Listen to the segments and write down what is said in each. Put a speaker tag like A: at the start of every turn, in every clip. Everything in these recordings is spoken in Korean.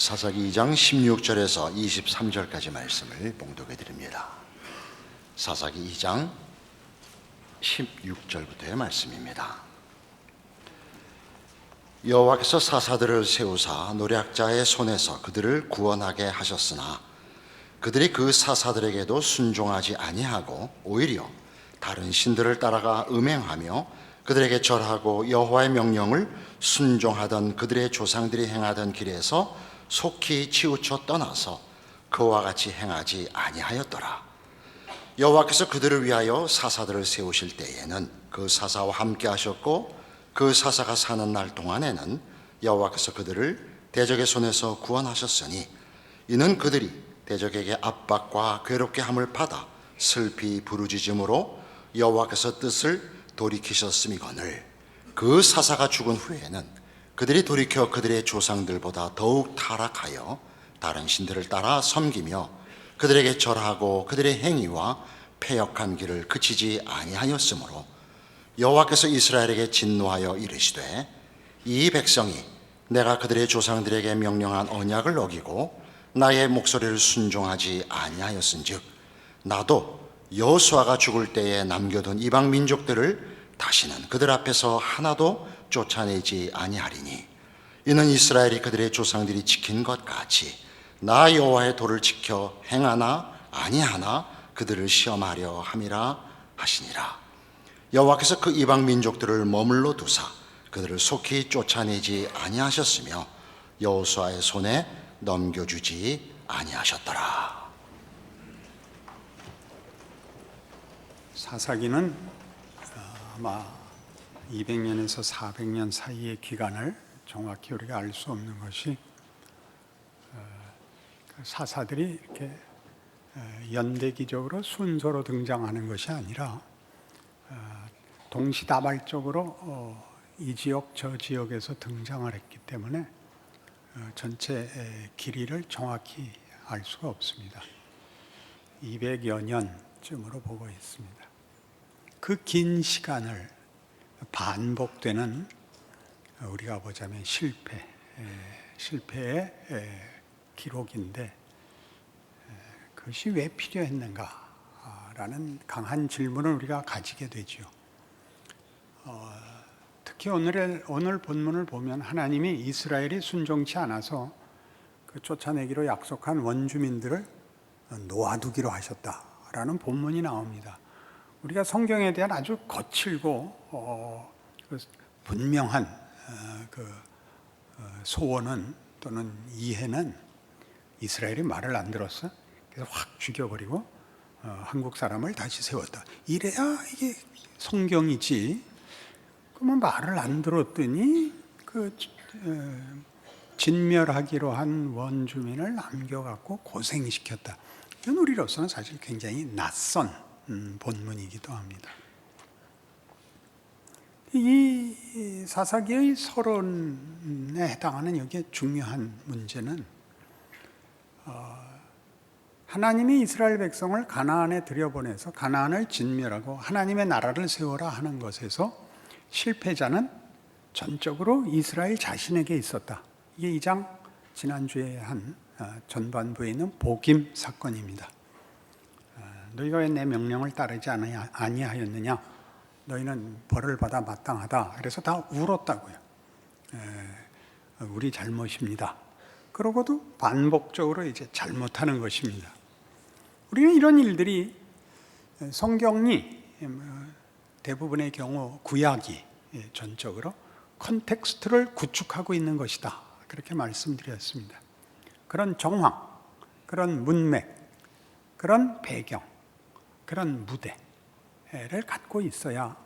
A: 사사기 2장 16절에서 23절까지 말씀을 봉독해 드립니다. 사사기 2장 16절부터의 말씀입니다. 여호와께서 사사들을 세우사 노략자의 손에서 그들을 구원하게 하셨으나 그들이 그 사사들에게도 순종하지 아니하고 오히려 다른 신들을 따라가 음행하며 그들에게 절하고 여호와의 명령을 순종하던 그들의 조상들이 행하던 길에서 속히 치우쳐 떠나서 그와 같이 행하지 아니하였더라. 여호와께서 그들을 위하여 사사들을 세우실 때에는 그 사사와 함께 하셨고 그 사사가 사는 날 동안에는 여호와께서 그들을 대적의 손에서 구원하셨으니 이는 그들이 대적에게 압박과 괴롭게 함을 받아 슬피 부르짖음으로 여호와께서 뜻을 돌이키셨음이거늘 그 사사가 죽은 후에는 그들이 돌이켜 그들의 조상들보다 더욱 타락하여 다른 신들을 따라 섬기며 그들에게 절하고 그들의 행위와 패역한 길을 그치지 아니하였으므로 여호와께서 이스라엘에게 진노하여 이르시되 이 백성이 내가 그들의 조상들에게 명령한 언약을 어기고 나의 목소리를 순종하지 아니하였은즉 나도 여호수아가 죽을 때에 남겨둔 이방 민족들을 다시는 그들 앞에서 하나도 쫓아내지 아니하리니 이는 이스라엘이 그들의 조상들이 지킨 것 같이 나 여호와의 도를 지켜 행하나 아니하나 그들을 시험하려 함이라 하시니라. 여호와께서 그 이방 민족들을 머물러 두사 그들을 속히 쫓아내지 아니하셨으며 여호수아의 손에 넘겨주지 아니하셨더라.
B: 사사기는 아마 200년에서 400년 사이의 기간을 정확히 우리가 알 수 없는 것이 사사들이 이렇게 연대기적으로 순서로 등장하는 것이 아니라 동시다발적으로 이 지역 저 지역에서 등장을 했기 때문에 전체 길이를 정확히 알 수가 없습니다. 200여 년쯤으로 보고 있습니다. 그 긴 시간을 반복되는 우리가 보자면 실패의 기록인데 그것이 왜 필요했는가라는 강한 질문을 우리가 가지게 되죠. 특히 오늘 본문을 보면 하나님이 이스라엘이 순종치 않아서 그 쫓아내기로 약속한 원주민들을 놓아두기로 하셨다라는 본문이 나옵니다. 우리가 성경에 대한 아주 거칠고 분명한 소원은 또는 이해는 이스라엘이 말을 안 들었어. 그래서 확 죽여버리고 한국 사람을 다시 세웠다. 이래야 이게 성경이지. 그러면 말을 안 들었더니 진멸하기로 한 원주민을 남겨갖고 고생시켰다. 이건 우리로서는 사실 굉장히 낯선 본문이기도 합니다. 이 사사기의 서론에 해당하는 여기에 중요한 문제는 하나님이 이스라엘 백성을 가나안에 들여보내서 가나안을 진멸하고 하나님의 나라를 세워라 하는 것에서 실패자는 전적으로 이스라엘 자신에게 있었다. 이게 2장 지난주에 한 전반부에 있는 복임 사건입니다. 너희가 왜 내 명령을 따르지 아니하였느냐? 너희는 벌을 받아 마땅하다. 그래서 다 울었다고요. 우리 잘못입니다. 그러고도 반복적으로 이제 잘못하는 것입니다. 우리는 이런 일들이 성경이 대부분의 경우 구약이 전적으로 컨텍스트를 구축하고 있는 것이다. 그렇게 말씀드렸습니다. 그런 정황, 그런 문맥, 그런 배경, 그런 무대를 갖고 있어야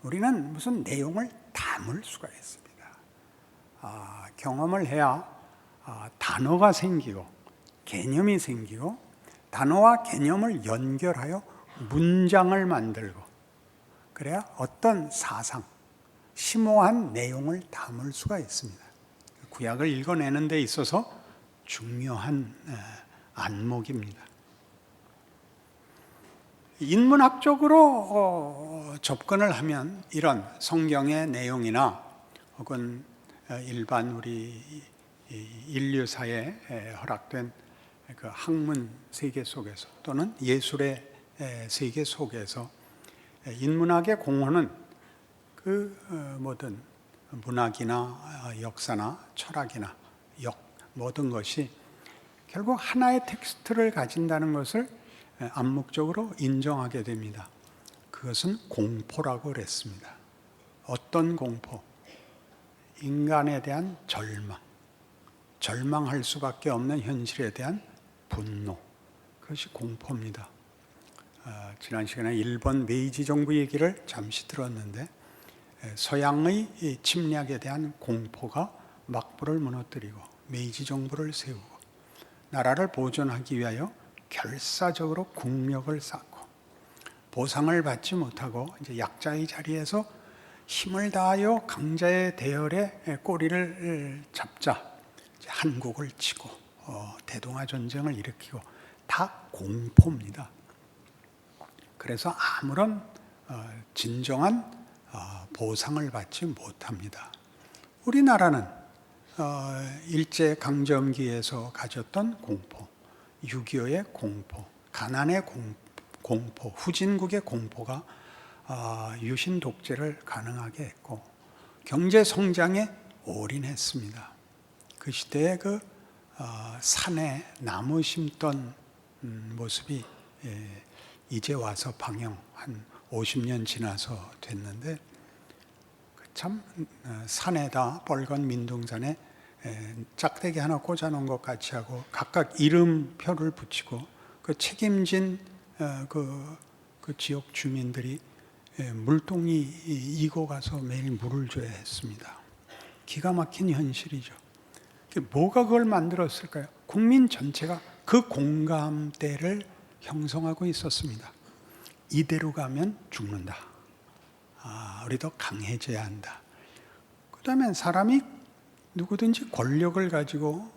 B: 우리는 무슨 내용을 담을 수가 있습니다. 경험을 해야 단어가 생기고 개념이 생기고 단어와 개념을 연결하여 문장을 만들고 그래야 어떤 사상, 심오한 내용을 담을 수가 있습니다. 구약을 읽어내는 데 있어서 중요한 안목입니다. 인문학적으로 접근을 하면 이런 성경의 내용이나 혹은 일반 우리 인류사에 허락된 그 학문 세계 속에서 또는 예술의 세계 속에서 인문학의 공헌은 그 모든 문학이나 역사나 철학이나 모든 것이 결국 하나의 텍스트를 가진다는 것을 암묵적으로 인정하게 됩니다. 그것은 공포라고 그랬습니다. 어떤 공포? 인간에 대한 절망할 수밖에 없는 현실에 대한 분노, 그것이 공포입니다. 지난 시간에 일본 메이지 정부 얘기를 잠시 들었는데 서양의 침략에 대한 공포가 막부를 무너뜨리고 메이지 정부를 세우고 나라를 보존하기 위하여 결사적으로 국력을 쌓고 보상을 받지 못하고 이제 약자의 자리에서 힘을 다하여 강자의 대열에 꼬리를 잡자 한국을 치고 대동아 전쟁을 일으키고 다 공포입니다. 그래서 아무런 진정한 보상을 받지 못합니다. 우리나라는 일제강점기에서 가졌던 공포, 6.25의 공포, 가난의 공포, 후진국의 공포가 유신 독재를 가능하게 했고 경제 성장에 올인했습니다. 그 시대에 그 산에 나무 심던 모습이 이제 와서 방영 한 50년 지나서 됐는데 참 산에다 빨간 민둥산에 짝대기 하나 꽂아놓은 것 같이 하고 각각 이름표를 붙이고 그 책임진 그 지역 주민들이 물동이 이고 가서 매일 물을 줘야 했습니다. 기가 막힌 현실이죠. 뭐가 그걸 만들었을까요? 국민 전체가 그 공감대를 형성하고 있었습니다. 이대로 가면 죽는다. 우리도 강해져야 한다. 그 다음에 사람이 누구든지 권력을 가지고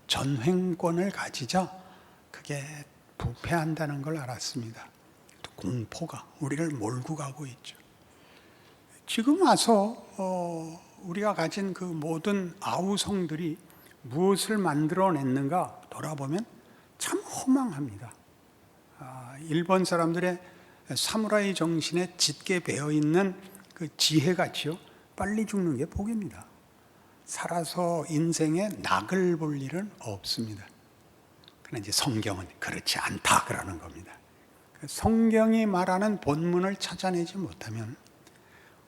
B: 전횡권을 가지자 그게 부패한다는 걸 알았습니다. 공포가 우리를 몰고 가고 있죠. 지금 와서 우리가 가진 그 모든 아우성들이 무엇을 만들어냈는가 돌아보면 참 허망합니다. 일본 사람들의 사무라이 정신에 짙게 배어있는 그 지혜같이요, 빨리 죽는 게 복입니다. 살아서 인생에 낙을 볼 일은 없습니다. 그러나 이제 성경은 그렇지 않다 그러는 겁니다. 성경이 말하는 본문을 찾아내지 못하면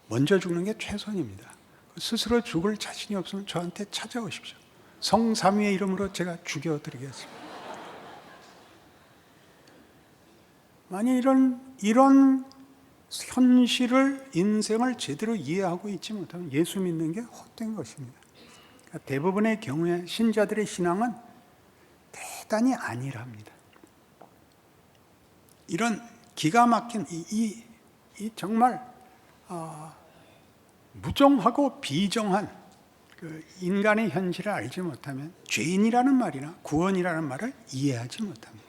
B: 먼저 죽는 게 최선입니다. 스스로 죽을 자신이 없으면 저한테 찾아오십시오. 성삼위의 이름으로 제가 죽여드리겠습니다. 만약 이런 현실을, 인생을 제대로 이해하고 있지 못하면 예수 믿는 게 헛된 것입니다. 그러니까 대부분의 경우에 신자들의 신앙은 대단히 안일합니다. 이런 기가 막힌 이 정말 무정하고 비정한 그 인간의 현실을 알지 못하면 죄인이라는 말이나 구원이라는 말을 이해하지 못합니다.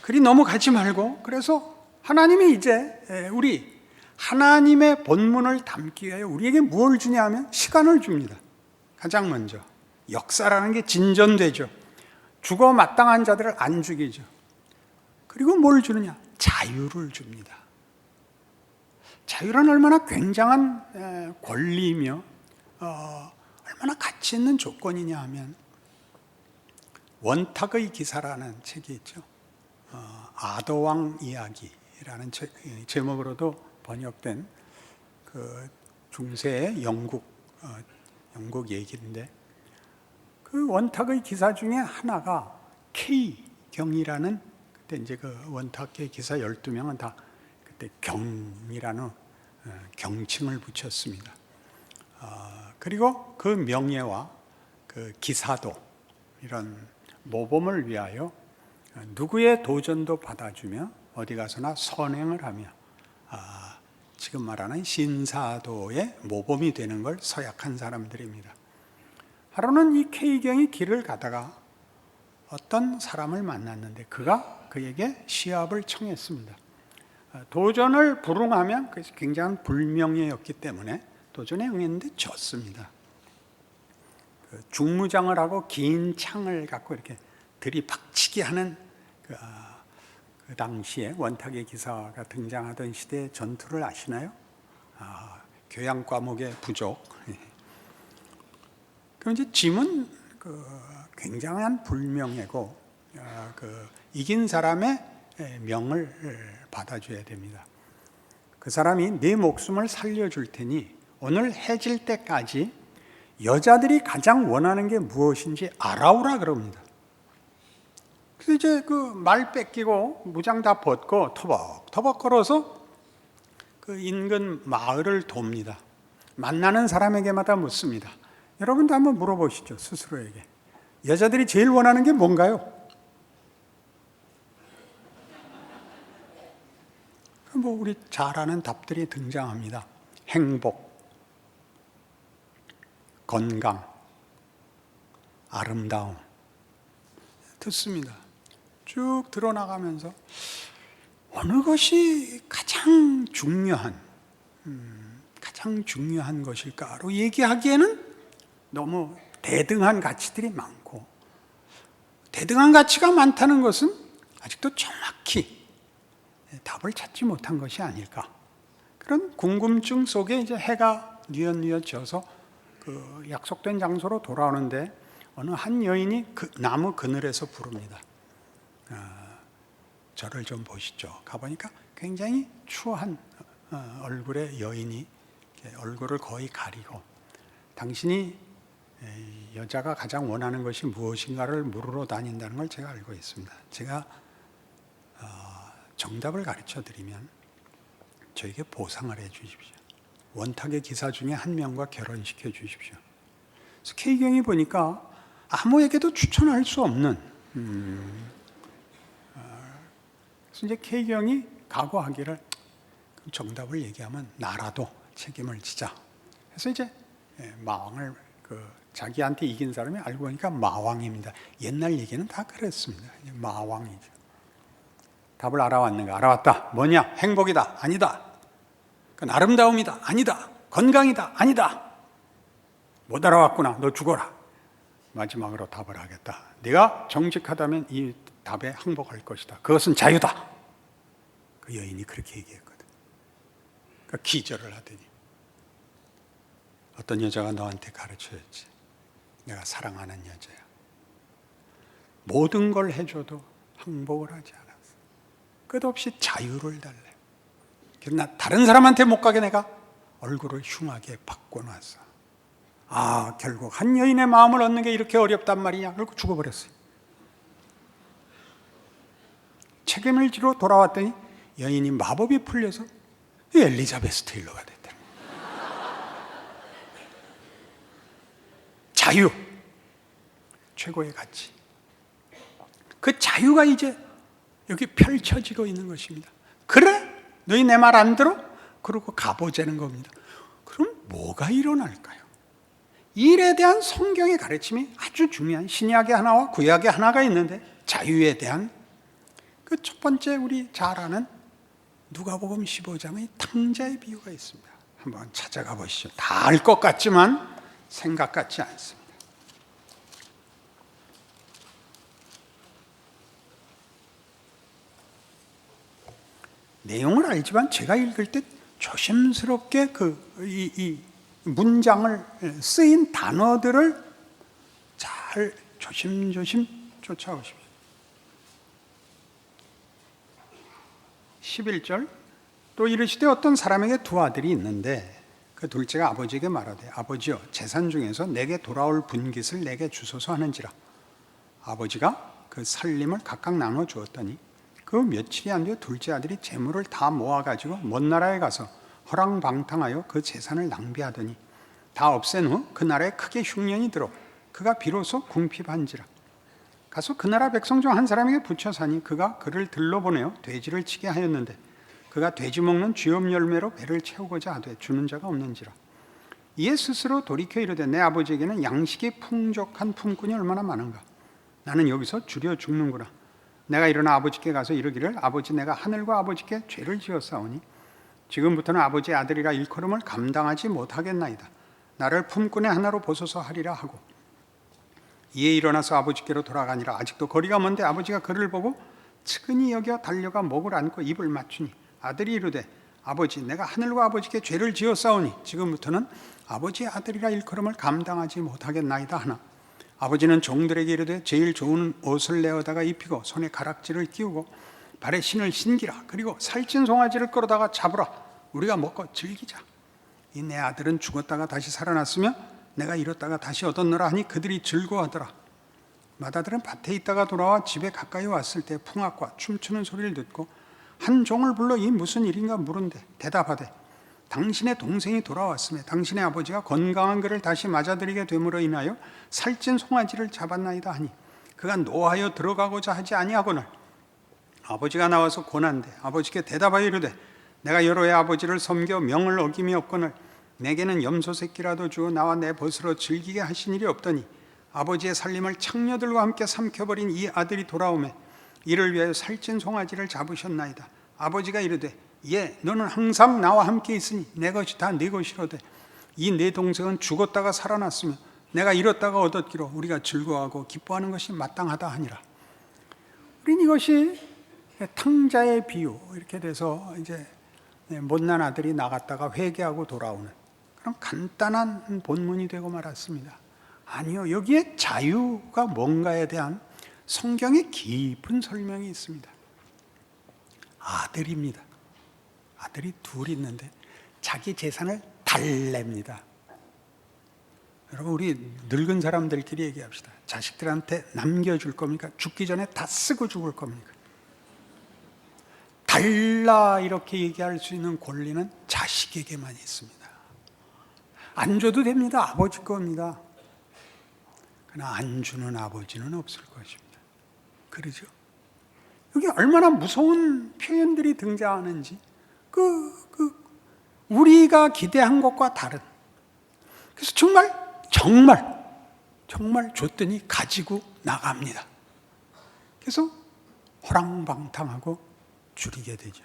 B: 그리 넘어가지 말고, 그래서 하나님이 이제 우리 하나님의 본문을 담기 위하여 우리에게 무엇을 주냐 하면 시간을 줍니다. 가장 먼저 역사라는 게 진전되죠. 죽어 마땅한 자들을 안 죽이죠. 그리고 뭘 주느냐? 자유를 줍니다. 자유란 얼마나 굉장한 권리이며 얼마나 가치 있는 조건이냐 하면 원탁의 기사라는 책이 있죠. 아더왕 이야기라는 제목으로도 번역된 그 중세의 영국 얘기인데, 그 원탁의 기사 중에 하나가 K경이라는, 그때 이제 그 원탁의 기사 12명은 다 그때 경이라는 경칭을 붙였습니다. 그리고 그 명예와 그 기사도 이런 모범을 위하여 누구의 도전도 받아주며 어디 가서나 선행을 하며 지금 말하는 신사도의 모범이 되는 걸 서약한 사람들입니다. 하루는 이 K경이 길을 가다가 어떤 사람을 만났는데 그가 그에게 시합을 청했습니다. 도전을 불응하면 그것이 굉장한 불명예였기 때문에 도전에 응했는데 졌습니다. 그 중무장을 하고 긴 창을 갖고 이렇게 들이박치기 하는 그 당시에 원탁의 기사가 등장하던 시대의 전투를 아시나요? 교양 과목의 부족. 그럼 이제 짐은 굉장한 불명예고 이긴 사람의 명을 받아줘야 됩니다. 그 사람이 네 목숨을 살려줄 테니 오늘 해질 때까지 여자들이 가장 원하는 게 무엇인지 알아오라 그럽니다. 그래서 이제 그 말 뺏기고 무장 다 벗고 터벅터벅 걸어서 그 인근 마을을 돕니다. 만나는 사람에게마다 묻습니다. 여러분도 한번 물어보시죠, 스스로에게. 여자들이 제일 원하는 게 뭔가요? 뭐 우리 잘 아는 답들이 등장합니다. 행복, 건강, 아름다움. 듣습니다. 쭉 드러나가면서 어느 것이 가장 중요한 것일까로 얘기하기에는 너무 대등한 가치들이 많고, 대등한 가치가 많다는 것은 아직도 정확히 답을 찾지 못한 것이 아닐까. 그런 궁금증 속에 이제 해가 뉘엿뉘엿 져서 그 약속된 장소로 돌아오는데 어느 한 여인이 그 나무 그늘에서 부릅니다. 저를 좀 보시죠. 가보니까 굉장히 추한 얼굴의 여인이 얼굴을 거의 가리고, 당신이 여자가 가장 원하는 것이 무엇인가를 물으러 다닌다는 걸 제가 알고 있습니다. 제가 정답을 가르쳐 드리면 저에게 보상을 해 주십시오. 원탁의 기사 중에 한 명과 결혼시켜 주십시오. 그래서 K경이 보니까 아무에게도 추천할 수 없는, 그래서 이제 K경이 각오하기를 정답을 얘기하면 나라도 책임을 지자. 그래서 이제 마왕을 자기한테 이긴 사람이 알고 보니까 마왕입니다. 옛날 얘기는 다 그랬습니다. 마왕이죠. 답을 알아왔는가? 알아왔다. 뭐냐? 행복이다. 아니다. 그건 아름다움이다. 아니다. 건강이다. 아니다. 못 알아왔구나. 너 죽어라. 마지막으로 답을 하겠다. 네가 정직하다면 이 답에 항복할 것이다. 그것은 자유다. 그 여인이 그렇게 얘기했거든. 그러니까 기절을 하더니, 어떤 여자가 너한테 가르쳐줬지. 내가 사랑하는 여자야. 모든 걸 해줘도 항복을 하지 않았어. 끝없이 자유를 달래. 그러나 다른 사람한테 못 가게 내가 얼굴을 흉하게 바꿔놨어. 결국 한 여인의 마음을 얻는 게 이렇게 어렵단 말이냐. 그리고 죽어버렸어요. 책임을 지러 돌아왔더니 여인이 마법이 풀려서 엘리자베스 테일러가 됐다. 자유, 최고의 가치. 그 자유가 이제 여기 펼쳐지고 있는 것입니다. 그래? 너희 내 말 안 들어? 그러고 가보자는 겁니다. 그럼 뭐가 일어날까요? 일에 대한 성경의 가르침이 아주 중요한, 신약의 하나와 구약의 하나가 있는데, 자유에 대한 그 첫 번째 우리 잘 아는 누가복음 15장의 탕자의 비유가 있습니다. 한번 찾아가 보시죠. 다 알 것 같지만 생각 같지 않습니다. 내용을 알지만 제가 읽을 때 조심스럽게 이 문장을 쓰인 단어들을 잘 조심조심 쫓아오십시오. 11절, 또 이르시되 어떤 사람에게 두 아들이 있는데 그 둘째가 아버지에게 말하되 아버지여 재산 중에서 내게 돌아올 분깃을 내게 주소서 하는지라. 아버지가 그 살림을 각각 나눠 주었더니 그 며칠이 안 되어 둘째 아들이 재물을 다 모아가지고 먼 나라에 가서 허랑방탕하여 그 재산을 낭비하더니 다 없앤 후 그 나라에 크게 흉년이 들어 그가 비로소 궁핍한지라. 가서 그 나라 백성 중 한 사람에게 붙여 사니 그가 그를 들러보내어 돼지를 치게 하였는데 그가 돼지 먹는 쥐염 열매로 배를 채우고자 하되 주는 자가 없는지라. 이에 스스로 돌이켜 이르되 내 아버지에게는 양식이 풍족한 품꾼이 얼마나 많은가. 나는 여기서 주려 죽는구나. 내가 일어나 아버지께 가서 이르기를 아버지 내가 하늘과 아버지께 죄를 지었사오니 지금부터는 아버지의 아들이라 일컬음을 감당하지 못하겠나이다. 나를 품꾼의 하나로 보소서 하리라 하고 이에 일어나서 아버지께로 돌아가니라. 아직도 거리가 먼데 아버지가 그를 보고 측은히 여겨 달려가 목을 안고 입을 맞추니 아들이 이르되 아버지 내가 하늘과 아버지께 죄를 지었사오니 지금부터는 아버지의 아들이라 일컬음을 감당하지 못하겠나이다 하나 아버지는 종들에게 이르되 제일 좋은 옷을 내어다가 입히고 손에 가락지를 끼우고 발에 신을 신기라. 그리고 살찐 송아지를 끌어다가 잡으라. 우리가 먹고 즐기자. 이 내 아들은 죽었다가 다시 살아났으며 내가 잃었다가 다시 얻었노라 하니 그들이 즐거워하더라. 맏아들은 밭에 있다가 돌아와 집에 가까이 왔을 때 풍악과 춤추는 소리를 듣고 한 종을 불러 이 무슨 일인가 물은데 대답하되 당신의 동생이 돌아왔으며 당신의 아버지가 건강한 그를 다시 맞아들이게 됨으로 인하여 살찐 송아지를 잡았나이다 하니 그가 노하여 들어가고자 하지 아니하거늘 아버지가 나와서 고난데 아버지께 대답하여 이르되 내가 여러 해 아버지를 섬겨 명을 어김이 없거늘 내게는 염소 새끼라도 주어 나와 내 벗으로 즐기게 하신 일이 없더니 아버지의 살림을 창녀들과 함께 삼켜버린 이 아들이 돌아오매 이를 위하여 살찐 송아지를 잡으셨나이다. 아버지가 이르되 예 너는 항상 나와 함께 있으니 내 것이 다 네 것이로되 이 내 동생은 죽었다가 살아났으며 내가 잃었다가 얻었기로 우리가 즐거워하고 기뻐하는 것이 마땅하다 하니라. 우린 이것이 탕자의 비유 이렇게 돼서 이제 못난 아들이 나갔다가 회개하고 돌아오는 그런 간단한 본문이 되고 말았습니다. 아니요, 여기에 자유가 뭔가에 대한 성경의 깊은 설명이 있습니다. 아들입니다. 아들이 둘 있는데 자기 재산을 달랩니다. 여러분 우리 늙은 사람들끼리 얘기합시다. 자식들한테 남겨줄 겁니까? 죽기 전에 다 쓰고 죽을 겁니까? 달라 이렇게 얘기할 수 있는 권리는 자식에게만 있습니다. 안 줘도 됩니다. 아버지 겁니다. 그러나 안 주는 아버지는 없을 것입니다. 그러죠? 여기 얼마나 무서운 표현들이 등장하는지 우리가 기대한 것과 다른 그래서 정말 줬더니 가지고 나갑니다. 그래서 호랑방탕하고 줄이게 되죠.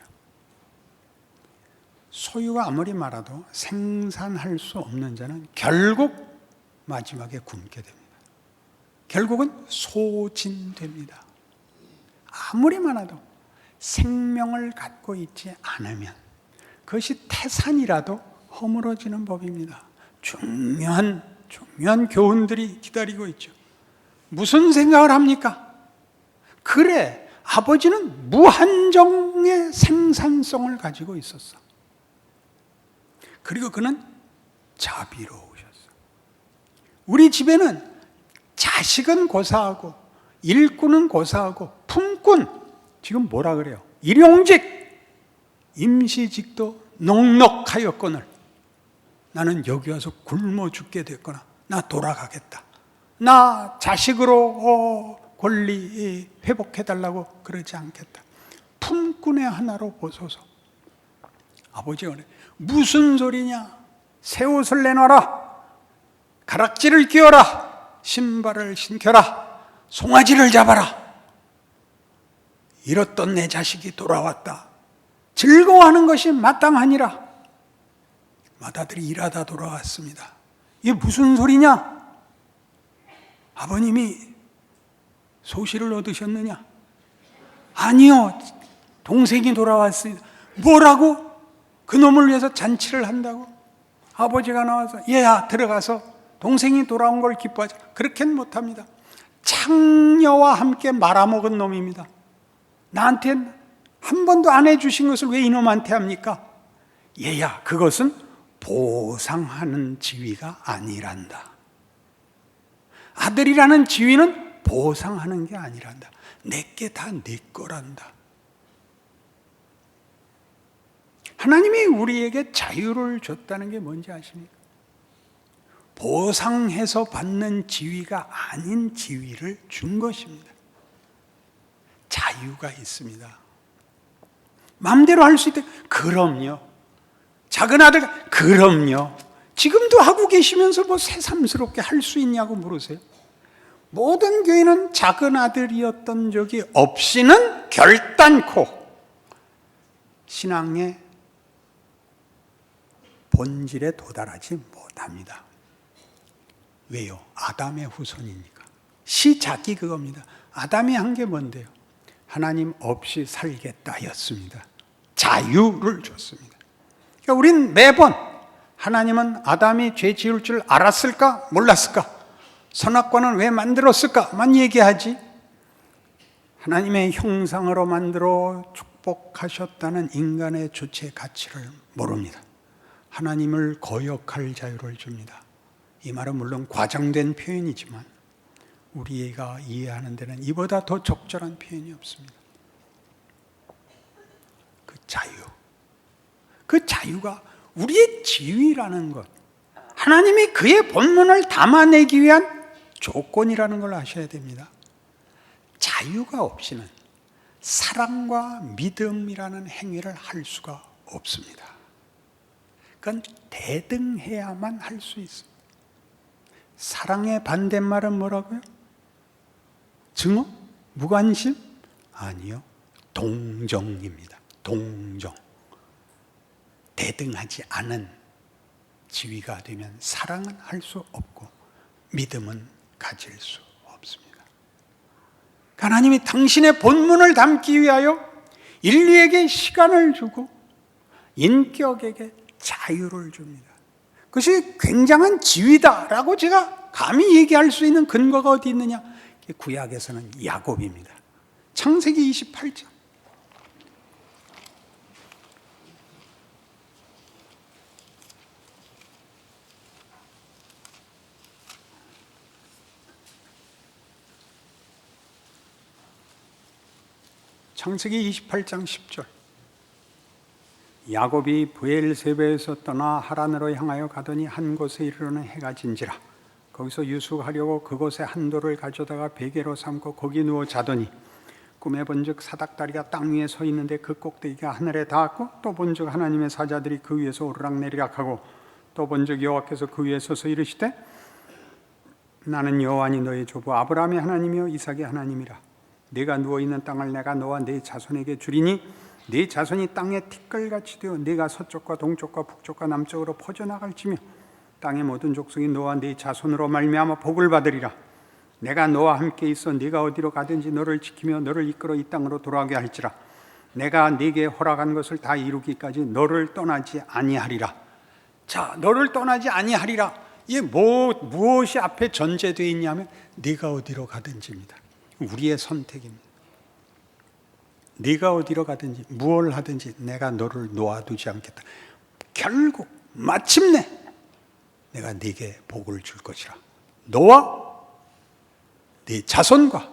B: 소유가 아무리 많아도 생산할 수 없는 자는 결국 마지막에 굶게 됩니다. 결국은 소진됩니다. 아무리 많아도 생명을 갖고 있지 않으면 그것이 태산이라도 허물어지는 법입니다. 중요한 교훈들이 기다리고 있죠. 무슨 생각을 합니까? 그래, 아버지는 무한정의 생산성을 가지고 있었어. 그리고 그는 자비로우셨어. 우리 집에는 자식은 고사하고 일꾼은 고사하고 품꾼, 지금 뭐라 그래요? 일용직, 임시직도 넉넉하였거늘 나는 여기 와서 굶어 죽게 됐거나 나 돌아가겠다. 나 자식으로 권리 회복해달라고 그러지 않겠다. 품꾼의 하나로 보소서. 아버지가 그래. 무슨 소리냐? 새 옷을 내놔라. 가락지를 끼워라. 신발을 신겨라. 송아지를 잡아라. 잃었던 내 자식이 돌아왔다. 즐거워하는 것이 마땅하니라. 맏아들이 일하다 돌아왔습니다. 이게 무슨 소리냐? 아버님이 소실을 얻으셨느냐? 아니요. 동생이 돌아왔습니다. 뭐라고? 그놈을 위해서 잔치를 한다고? 아버지가 나와서 얘야 들어가서 동생이 돌아온 걸 기뻐하자. 그렇게는 못합니다. 창녀와 함께 말아먹은 놈입니다. 나한테 한 번도 안 해주신 것을 왜 이놈한테 합니까? 얘야 그것은 보상하는 지위가 아니란다. 아들이라는 지위는 보상하는 게 아니란다. 내게 다 내 거란다. 하나님이 우리에게 자유를 줬다는 게 뭔지 아십니까? 보상해서 받는 지위가 아닌 지위를 준 것입니다. 자유가 있습니다. 마음대로 할 수 있다. 그럼요. 작은 아들, 그럼요. 지금도 하고 계시면서 뭐 새삼스럽게 할 수 있냐고 물으세요. 모든 교회는 작은 아들이었던 적이 없이는 결단코 신앙의 본질에 도달하지 못합니다. 왜요? 아담의 후손이니까. 시작이 그겁니다. 아담이 한 게 뭔데요? 하나님 없이 살겠다였습니다. 자유를 줬습니다. 그러니까 우린 매번 하나님은 아담이 죄 지을 줄 알았을까? 몰랐을까? 선악과는 왜 만들었을까?만 얘기하지, 하나님의 형상으로 만들어 축복하셨다는 인간의 주체 가치를 모릅니다. 하나님을 거역할 자유를 줍니다. 이 말은 물론 과장된 표현이지만 우리가 이해하는 데는 이보다 더 적절한 표현이 없습니다. 그 자유, 그 자유가 우리의 지위라는 것, 하나님이 그의 본문을 담아내기 위한 조건이라는 걸 아셔야 됩니다. 자유가 없이는 사랑과 믿음이라는 행위를 할 수가 없습니다. 그건 대등해야만 할 수 있습니다. 사랑의 반대말은 뭐라고요? 증오? 무관심? 아니요. 동정입니다. 동정. 대등하지 않은 지위가 되면 사랑은 할 수 없고 믿음은 가질 수 없습니다. 하나님이 당신의 본문을 담기 위하여 인류에게 시간을 주고 인격에게 자유를 줍니다. 그것이 굉장한 지위다라고 제가 감히 얘기할 수 있는 근거가 어디 있느냐? 구약에서는 야곱입니다. 창세기 28장. 창세기 28장 10절. 야곱이 브엘세바에서 떠나 하란으로 향하여 가더니 한 곳에 이르러는 해가 진지라. 거기서 유숙하려고 그곳에 한 돌을 가져다가 베개로 삼고 거기 누워 자더니 꿈에 본즉 사닥다리가 땅 위에 서 있는데 그 꼭대기가 하늘에 닿았고 또 본즉 하나님의 사자들이 그 위에서 오르락내리락 하고 또 본즉 여호와께서 그 위에 서서 이르시되 나는 여호와니 너의 조부 아브라함의 하나님이요 이삭의 하나님이라. 네가 누워있는 땅을 내가 너와 네 자손에게 주리니 네 자손이 땅의 티끌같이 되어 네가 서쪽과 동쪽과 북쪽과 남쪽으로 퍼져나갈지며 땅의 모든 족속이 너와 네 자손으로 말미암아 복을 받으리라. 내가 너와 함께 있어 네가 어디로 가든지 너를 지키며 너를 이끌어 이 땅으로 돌아오게 할지라. 내가 네게 허락한 것을 다 이루기까지 너를 떠나지 아니하리라. 자, 너를 떠나지 아니하리라. 이게 무엇이 앞에 전제되어 있냐면 네가 어디로 가든지입니다. 우리의 선택입니다. 네가 어디로 가든지 무엇을 하든지 내가 너를 놓아두지 않겠다. 결국 마침내 내가 네게 복을 줄 것이라. 너와 네 자손과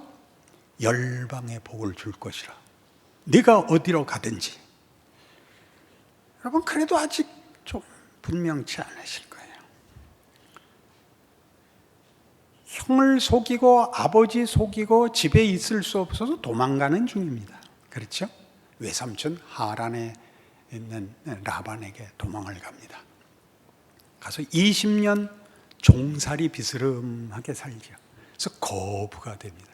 B: 열방의 복을 줄 것이라. 네가 어디로 가든지. 여러분, 그래도 아직 좀 분명치 않으실 거예요. 형을 속이고 아버지 속이고 집에 있을 수 없어서 도망가는 중입니다. 그렇죠? 외삼촌 하란에 있는 라반에게 도망을 갑니다. 가서 20년 종살이 비스름하게 살죠. 그래서 거부가 됩니다.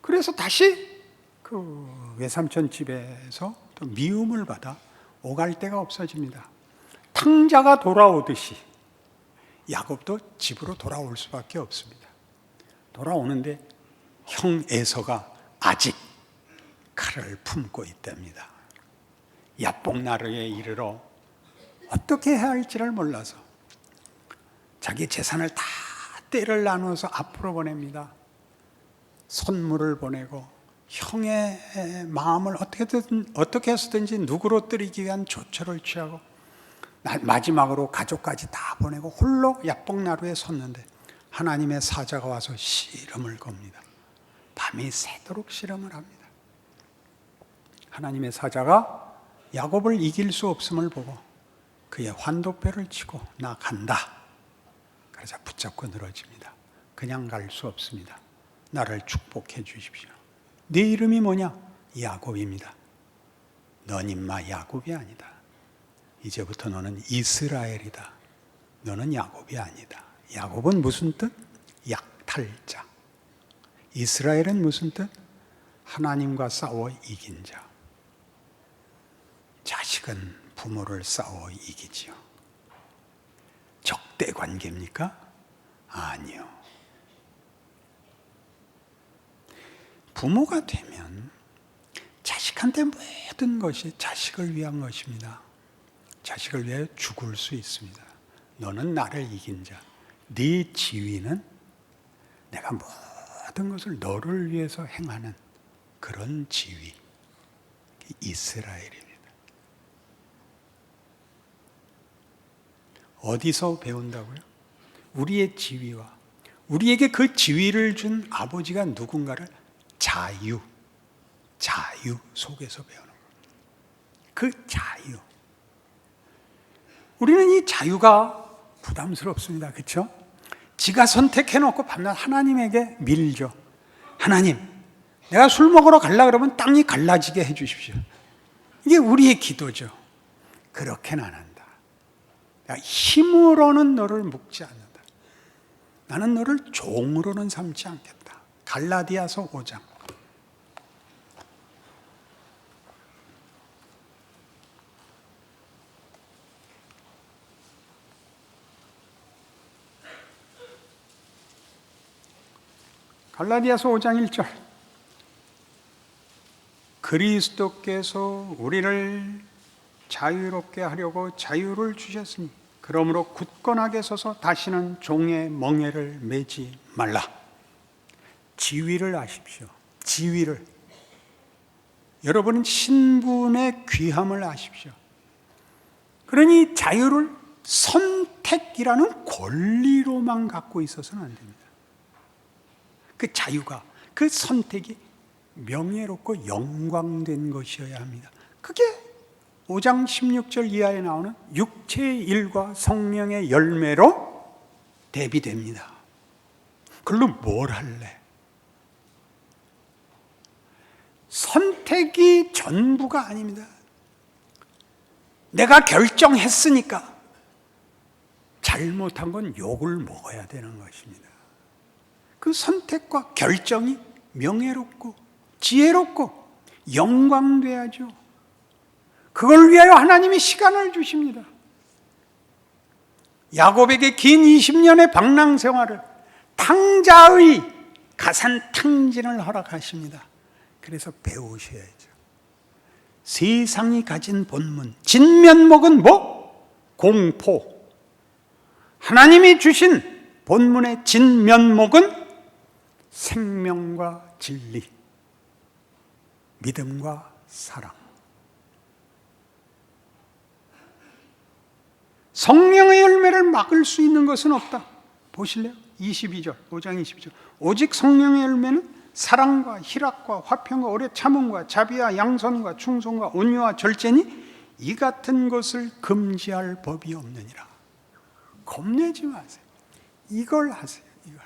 B: 그래서 다시 그 외삼촌 집에서 또 미움을 받아 오갈 데가 없어집니다. 탕자가 돌아오듯이 야곱도 집으로 돌아올 수밖에 없습니다. 돌아오는데 형 에서가 아직 칼을 품고 있답니다. 야복나루에 이르러 어떻게 해야 할지를 몰라서 자기 재산을 다 떼를 나눠서 앞으로 보냅니다. 선물을 보내고 형의 마음을 어떻게 해서든지 누구로 뜨리기 위한 조처를 취하고 마지막으로 가족까지 다 보내고 홀로 야복나루에 섰는데 하나님의 사자가 와서 씨름을 겁니다. 밤이 새도록 씨름을 합니다. 하나님의 사자가 야곱을 이길 수 없음을 보고 그의 환도뼈를 치고 나 간다. 그러자 붙잡고 늘어집니다. 그냥 갈 수 없습니다. 나를 축복해 주십시오. 네 이름이 뭐냐? 야곱입니다. 넌 임마 야곱이 아니다. 이제부터 너는 이스라엘이다. 너는 야곱이 아니다. 야곱은 무슨 뜻? 약탈자. 이스라엘은 무슨 뜻? 하나님과 싸워 이긴 자. 자식은 부모를 싸워 이기지요. 적대 관계입니까? 아니요. 부모가 되면 자식한테 모든 것이 자식을 위한 것입니다. 자식을 위해 죽을 수 있습니다. 너는 나를 이긴 자. 네 지위는 내가 모든 것을 너를 위해서 행하는 그런 지위. 이스라엘입니다. 어디서 배운다고요? 우리의 지위와 우리에게 그 지위를 준 아버지가 누군가를 자유 속에서 배우는 거예요. 그 자유. 우리는 이 자유가 부담스럽습니다. 그렇죠? 지가 선택해놓고 밤낮 하나님에게 밀죠. 하나님, 내가 술 먹으러 가려고 그러면 땅이 갈라지게 해주십시오. 이게 우리의 기도죠. 그렇게는 안 한다. 내가 힘으로는 너를 묶지 않는다. 나는 너를 종으로는 삼지 않겠다. 갈라디아서 5장. 갈라디아서 5장 1절. 그리스도께서 우리를 자유롭게 하려고 자유를 주셨으니 그러므로 굳건하게 서서 다시는 종의 멍에를 매지 말라. 지위를 아십시오. 지위를. 여러분은 신분의 귀함을 아십시오. 그러니 자유를 선택이라는 권리로만 갖고 있어서는 안 됩니다. 그 자유가, 그 선택이 명예롭고 영광된 것이어야 합니다. 그게 5장 16절 이하에 나오는 육체의 일과 성령의 열매로 대비됩니다. 그걸로 뭘 할래? 선택이 전부가 아닙니다. 내가 결정했으니까 잘못한 건 욕을 먹어야 되는 것입니다. 그 선택과 결정이 명예롭고 지혜롭고 영광돼야죠. 그걸 위하여 하나님이 시간을 주십니다. 야곱에게 긴 20년의 방랑 생활을, 탕자의 가산탕진을 허락하십니다. 그래서 배우셔야죠. 세상이 가진 본문, 진면목은 뭐? 공포. 하나님이 주신 본문의 진면목은 생명과 진리, 믿음과 사랑. 성령의 열매를 막을 수 있는 것은 없다. 보실래요? 22절, 5장 22절. 오직 성령의 열매는 사랑과 희락과 화평과 오래 참음과 자비와 양선과 충성과 온유와 절제니 이 같은 것을 금지할 법이 없느니라. 겁내지 마세요. 이걸 하세요. 이걸.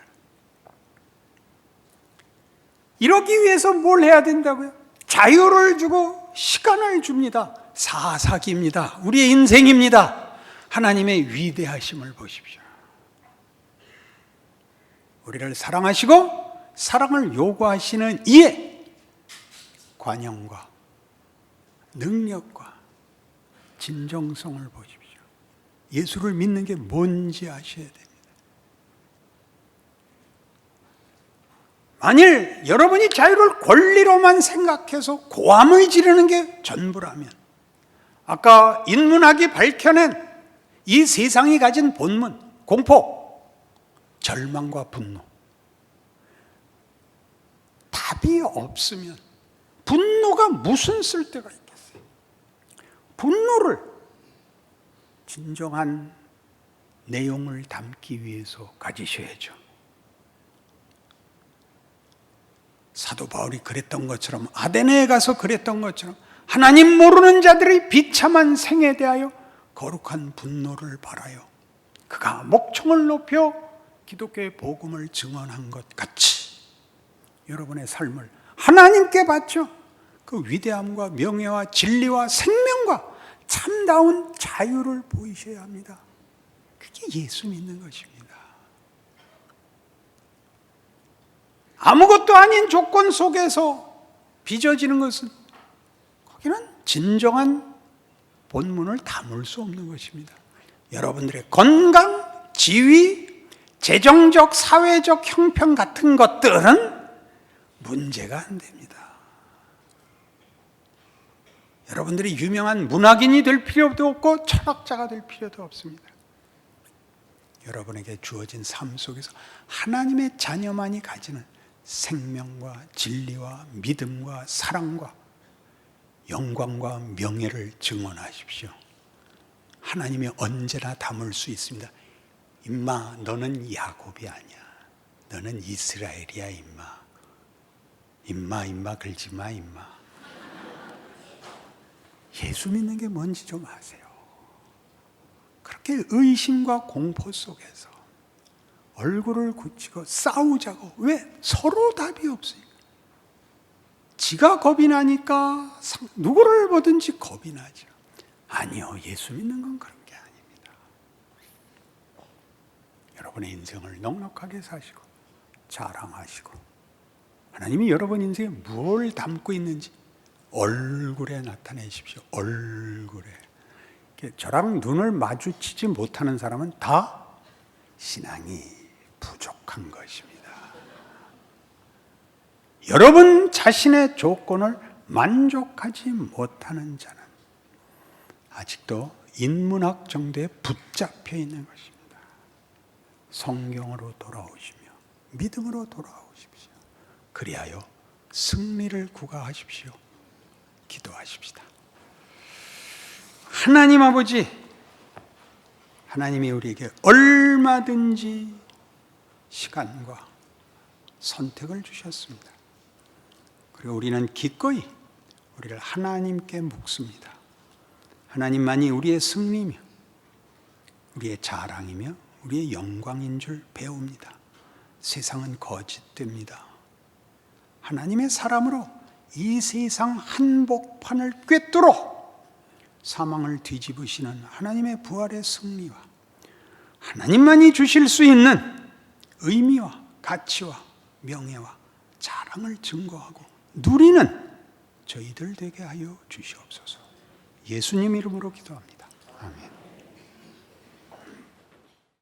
B: 이러기 위해서 뭘 해야 된다고요? 자유를 주고 시간을 줍니다. 사사기입니다. 우리의 인생입니다. 하나님의 위대하심을 보십시오. 우리를 사랑하시고 사랑을 요구하시는 이의 관용과 능력과 진정성을 보십시오. 예수를 믿는 게 뭔지 아셔야 됩니다. 만일 여러분이 자유를 권리로만 생각해서 고함을 지르는 게 전부라면, 아까 인문학이 밝혀낸 이 세상이 가진 본문, 공포, 절망과 분노, 답이 없으면 분노가 무슨 쓸데가 있겠어요? 분노를 진정한 내용을 담기 위해서 가지셔야죠. 사도 바울이 그랬던 것처럼, 아데네에 가서 그랬던 것처럼 하나님 모르는 자들의 비참한 생에 대하여 거룩한 분노를 발하여 그가 목청을 높여 기독교의 복음을 증언한 것 같이 여러분의 삶을 하나님께 바쳐 그 위대함과 명예와 진리와 생명과 참다운 자유를 보이셔야 합니다. 그게 예수 믿는 것입니다. 아무것도 아닌 조건 속에서 빚어지는 것은, 거기는 진정한 본문을 담을 수 없는 것입니다. 여러분들의 건강, 지위, 재정적, 사회적 형편 같은 것들은 문제가 안 됩니다. 여러분들이 유명한 문학인이 될 필요도 없고 철학자가 될 필요도 없습니다. 여러분에게 주어진 삶 속에서 하나님의 자녀만이 가지는 생명과 진리와 믿음과 사랑과 영광과 명예를 증언하십시오. 하나님이 언제나 담을 수 있습니다. 임마, 너는 야곱이 아니야. 너는 이스라엘이야, 임마. 임마 긁지 마, 임마. 예수 믿는 게 뭔지 좀 아세요. 그렇게 의심과 공포 속에서 얼굴을 굳히고 싸우자고. 왜? 서로 답이 없으니까. 지가 겁이 나니까 누구를 보든지 겁이 나죠. 아니요, 예수 믿는 건 그런 게 아닙니다. 여러분의 인생을 넉넉하게 사시고 자랑하시고 하나님이 여러분 인생에 뭘 담고 있는지 얼굴에 나타내십시오. 얼굴에. 저랑 눈을 마주치지 못하는 사람은 다 신앙이 부족한 것입니다. 여러분 자신의 조건을 만족하지 못하는 자는 아직도 인문학 정도에 붙잡혀 있는 것입니다. 성경으로 돌아오시며 믿음으로 돌아오십시오. 그리하여 승리를 구가하십시오. 기도하십시다. 하나님 아버지, 하나님이 우리에게 얼마든지 시간과 선택을 주셨습니다. 그리고 우리는 기꺼이 우리를 하나님께 묵습니다. 하나님만이 우리의 승리며 우리의 자랑이며 우리의 영광인 줄 배웁니다. 세상은 거짓됩니다. 하나님의 사람으로 이 세상 한복판을 꿰뚫어 사망을 뒤집으시는 하나님의 부활의 승리와 하나님만이 주실 수 있는 의미와 가치와 명예와 자랑을 증거하고 누리는 저희들 되게 하여 주시옵소서. 예수님 이름으로 기도합니다. 아멘.